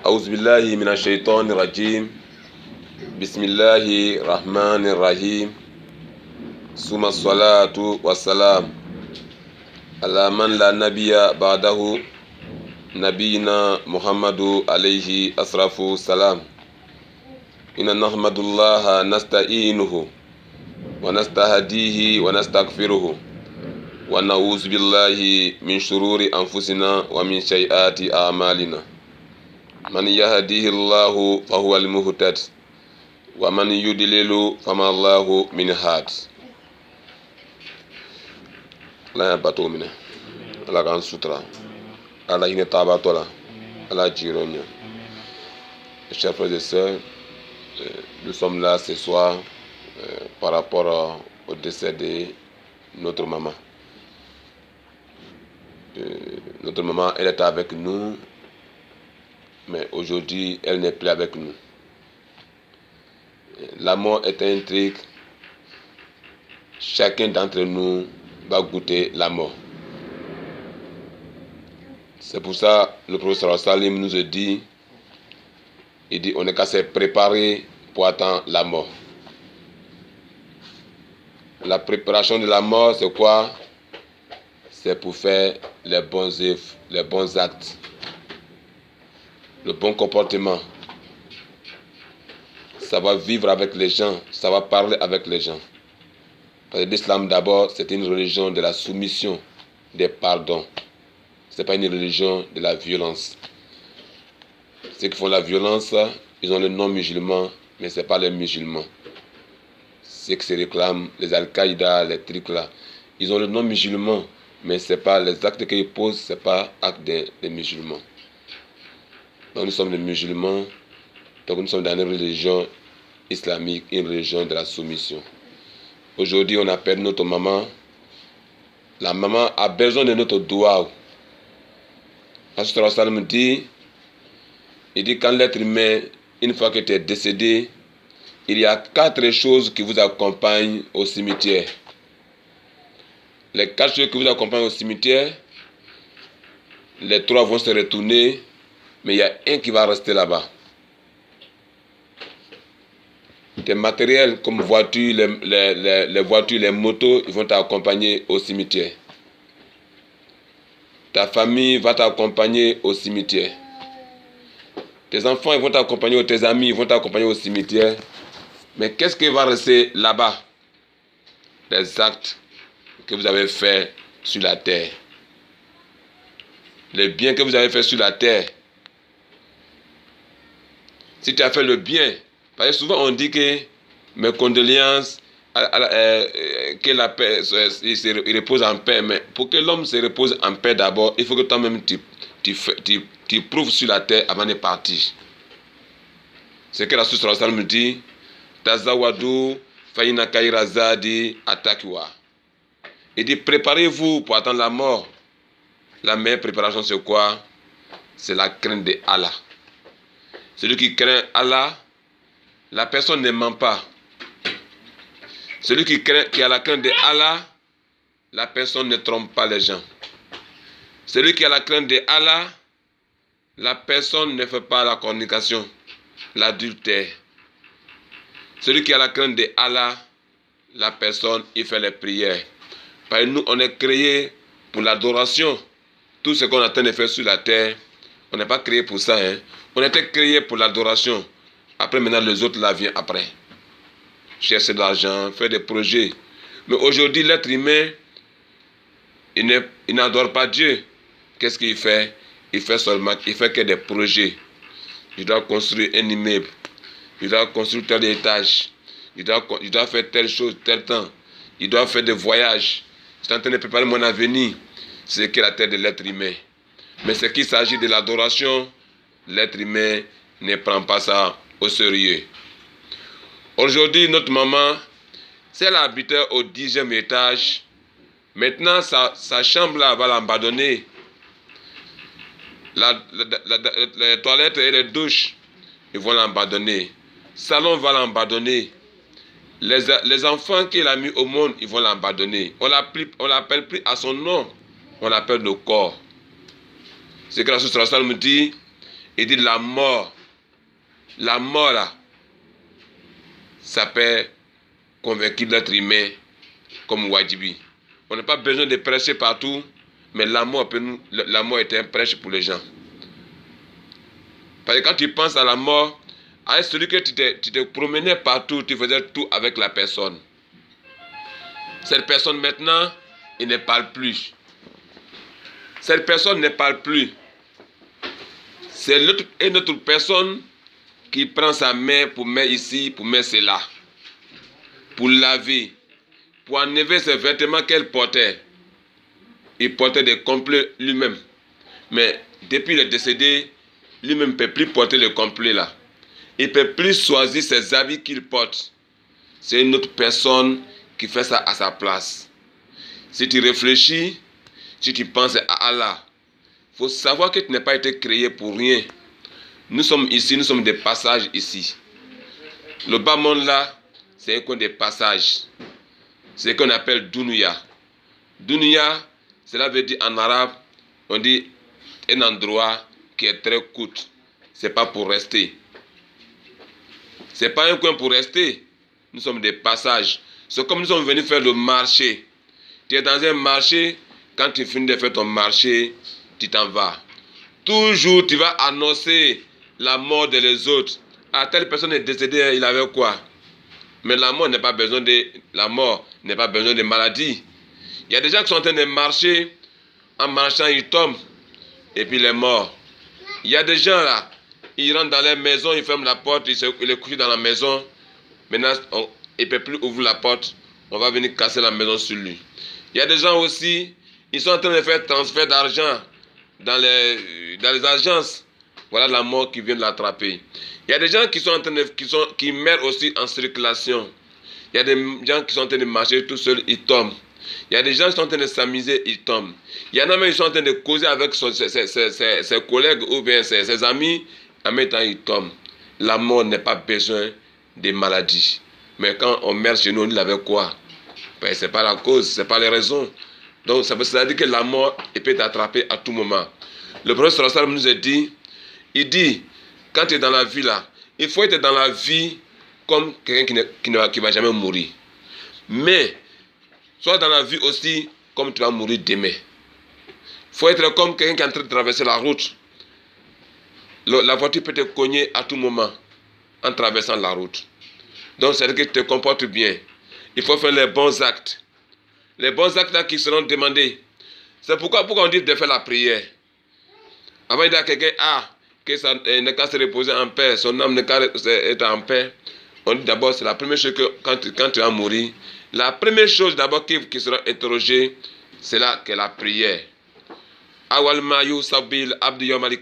أعوذ بالله من الشيطان الرجيم. بسم الله الرحمن الرحيم. ثم الصلاة والسلام على من لا نبي بعده نبينا محمد عليه أشرف السلام. إن نحمد الله نستعينه ونستهديه ونستغفره ونعوذ بالله من شرور أنفسنا ومن سيئات أعمالنا. من يهديه الله فهو المهتد ومن يضلل فما الله من هاد. لا يبتو منه لا كان سوترا ala hine tabatola ala jironia. Chers frères et sœurs, nous sommes là ce soir par rapport au décès de notre maman. Notre maman, elle était avec nous, mais aujourd'hui, elle n'est plus avec nous. La mort est un truc. Chacun d'entre nous va goûter la mort. C'est pour ça que le prophète Salim nous a dit, on n'est qu'à se préparer pour attendre la mort. La préparation de la mort, c'est quoi? C'est pour faire les bons œuvres, les bons actes, le bon comportement. Ça va vivre avec les gens, ça va parler avec les gens. Parce que l'islam d'abord, c'est une religion de la soumission, des pardons. Ce n'est pas une religion de la violence. Ceux qui font la violence, ils ont le nom musulman, mais ce n'est pas les musulmans. Ceux qui se réclament, les Al-Qaïda, les trucs là, ils ont le nom musulman, mais ce n'est pas les actes qu'ils posent, ce n'est pas actes des musulmans. Donc nous sommes des musulmans, donc nous sommes dans une religion islamique, une religion de la soumission. Aujourd'hui, on appelle notre maman. La maman a besoin de notre doigt. Pasteur me dit, quand l'être humain, une fois que tu es décédé, il y a 4 choses qui vous accompagnent au cimetière. Les 4 choses qui vous accompagnent au cimetière, les 3 vont se retourner, mais il y a un qui va rester là-bas. Tes matériels comme voitures, les voitures, les motos, ils vont t'accompagner au cimetière. Ta famille va t'accompagner au cimetière. Tes enfants, ils vont t'accompagner, tes amis, ils vont t'accompagner au cimetière. Mais qu'est-ce qui va rester là-bas? Les actes que vous avez faits sur la terre. Les biens que vous avez faits sur la terre. Si tu as fait le bien, parce que souvent on dit que mes condoléances, que la paix, il repose en paix. Mais pour que l'homme se repose en paix d'abord, il faut que toi-même tu prouves sur la terre avant de partir. C'est que la source Rassal me dit, Tazawadu Faina Kairazadi Atakiwa. Il dit, préparez-vous pour attendre la mort. La meilleure préparation, c'est quoi? C'est la crainte de Allah. Celui qui craint Allah, la personne ne ment pas. Celui qui a la crainte de Allah, la personne ne trompe pas les gens. Celui qui a la crainte de Allah, la personne ne fait pas la communication, l'adultère. Celui qui a la crainte de Allah, la personne, il fait les prières. Parce que nous, on est créés pour l'adoration. Tout ce qu'on a train de faire sur la terre, on n'est pas créé pour ça. On était créé pour l'adoration. Après, maintenant, les autres, là, viennent après. Chercher de l'argent, faire des projets. Mais aujourd'hui, l'être humain, il n'adore pas Dieu. Qu'est-ce qu'il fait? Il fait que des projets. Il doit construire un immeuble. Il doit construire tel étage. Il doit faire telle chose, tel temps. Il doit faire des voyages. Je suis en train de préparer mon avenir. C'est que la tête de l'être humain. Mais ce qu'il s'agit de l'adoration, l'être humain ne prend pas ça au sérieux. Aujourd'hui, notre maman, si elle habitait au 10e étage, maintenant sa chambre là va l'abandonner. Les toilettes et les douches, ils vont l'abandonner. Le salon va l'abandonner. Les enfants qu'il a mis au monde, ils vont l'abandonner. On l'appelle plus à son nom, on l'appelle le corps. C'est que la source me dit, Il dit la mort là, ça peut convaincre l'être humain comme Wajibi. On n'a pas besoin de prêcher partout, mais la mort est un prêche pour les gens. Parce que quand tu penses à la mort, à celui que tu te promenais partout, tu faisais tout avec la personne. Cette personne maintenant, il ne parle plus. Cette personne ne parle plus. C'est une autre personne qui prend sa main pour mettre ici, pour mettre cela. Pour laver. Pour enlever ses vêtements qu'elle portait. Il portait des complets lui-même. Mais depuis le décédé, lui-même ne peut plus porter le complet là. Il ne peut plus choisir ses habits qu'il porte. C'est une autre personne qui fait ça à sa place. Si tu réfléchis, si tu penses à Allah, il faut savoir que tu n'as pas été créé pour rien. Nous sommes ici, nous sommes des passages ici. Le bas monde là, c'est un coin de passage. C'est ce qu'on appelle Dunuya. Dunuya, cela veut dire en arabe, on dit un endroit qui est très court. Ce n'est pas pour rester. Ce n'est pas un coin pour rester. Nous sommes des passages. C'est comme nous sommes venus faire le marché. Tu es dans un marché, quand tu finis de faire ton marché, tu t'en vas. Toujours, tu vas annoncer la mort des autres. Ah, telle personne est décédée, il avait quoi? Mais la mort n'est pas besoin de maladie. Il y a des gens qui sont en train de marcher, en marchant, ils tombent, et puis il est mort. Il y a des gens là, ils rentrent dans leur maison, ils ferment la porte, ils est couché dans la maison. Maintenant, il ne peut plus ouvrir la porte, on va venir casser la maison sur lui. Il y a des gens aussi, ils sont en train de faire transfert d'argent dans les agences. Voilà la mort qui vient de l'attraper. Il y a des gens qui meurent aussi en circulation. Il y a des gens qui sont en train de marcher tout seuls, ils tombent. Il y a des gens qui sont en train de s'amuser, ils tombent. Il y en a même qui sont en train de causer avec ses collègues ou bien ses amis, en même temps ils tombent. La mort n'est pas besoin de maladie. Mais quand on meurt chez nous, on dit avec quoi? Ben, ce n'est pas la cause, ce n'est pas les raisons. Donc ça veut dire que la mort peut t'attraper à tout moment. Le prophète sallallahu nous a dit, il dit, quand tu es dans la vie là, il faut être dans la vie comme quelqu'un qui ne va jamais mourir. Mais, sois dans la vie aussi comme tu vas mourir demain. Il faut être comme quelqu'un qui est en train de traverser la route. La voiture peut te cogner à tout moment en traversant la route. Donc, c'est-à-dire que tu te comportes bien. Il faut faire les bons actes. Les bons actes là qui seront demandés. C'est pourquoi on dit de faire la prière. Avant de dire à quelqu'un, que ça ne qu'à se reposer en paix, son âme ne qu'à être en paix. On dit d'abord, c'est la première chose que quand tu vas mourir, la première chose d'abord qui sera interrogée, c'est là que la prière. Awal mayu sabil abdi yomalik.